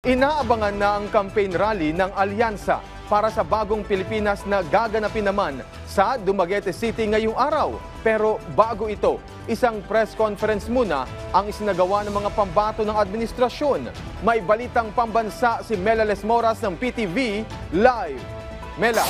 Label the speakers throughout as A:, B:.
A: Inaabangan na ang campaign rally ng Alyansa para sa bagong Pilipinas na gaganapin naman sa Dumaguete City ngayong araw. Pero bago ito, isang press conference muna ang isinagawa ng mga pambato ng administrasyon. May balitang pambansa si Mela Lesmoras ng PTV Live. Mela.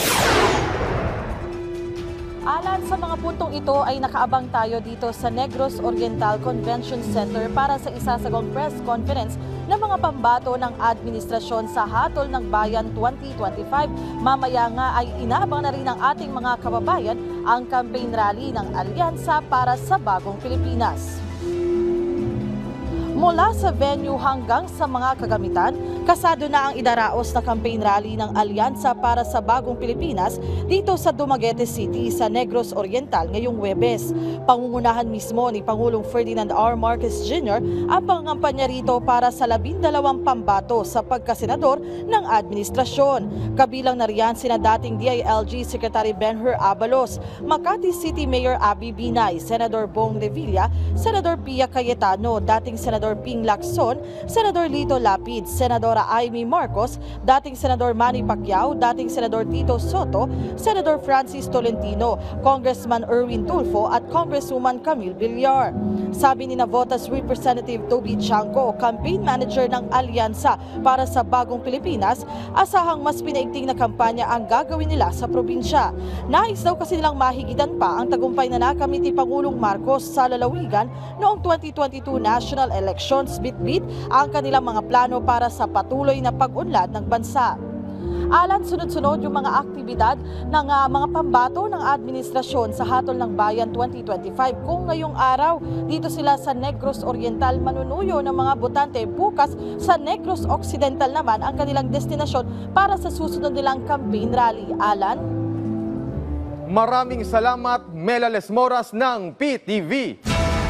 B: Alan, sa mga puntong ito ay nakaabang tayo dito sa Negros Oriental Convention Center para sa isasagawang press conference ng mga pambato ng administrasyon sa Hatol ng Bayan 2025. Mamaya nga ay inaabang na rin ng ating mga kababayan ang campaign rally ng Alyansa para sa Bagong Pilipinas. Mula sa venue hanggang sa mga kagamitan, kasado na ang idaraos na campaign rally ng Alyansa para sa Bagong Pilipinas dito sa Dumaguete City sa Negros Oriental ngayong Huwebes. Pangungunahan mismo ni Pangulong Ferdinand R. Marcos Jr. ang pangangampanya rito para sa 12 pambato sa pagkasenador ng administrasyon. Kabilang na riyan sina dating DILG Secretary Benher Abalos, Makati City Mayor Abby Binay, Senador Bong Revilla, Senador Pia Cayetano, dating Senador Ping Lacson, Senador Lito Lapid, Senadora Amy Marcos, dating Senador Manny Pacquiao, dating Senador Tito Soto, Senador Francis Tolentino, Congressman Erwin Tulfo at Congresswoman Camille Villar. Sabi ni Navotas Representative Toby Chanco, campaign manager ng Alyansa para sa Bagong Pilipinas, asahang mas pinaigting na kampanya ang gagawin nila sa probinsya. Nais daw kasi nilang mahigitan pa ang tagumpay na nakamit ni Pangulong Marcos sa lalawigan noong 2022 national elections, bitbit ang kanilang mga plano para sa patuloy na pag-unlad ng bansa. Alan, sunod-sunod yung mga aktibidad ng mga pambato ng administrasyon sa Hatol ng Bayan 2025. Kung ngayong araw, dito sila sa Negros Oriental, manunuyo ng mga botante. Bukas sa Negros Occidental naman ang kanilang destinasyon para sa susunod nilang campaign rally. Alan?
A: Maraming salamat, Mela Lesmoras ng PTV.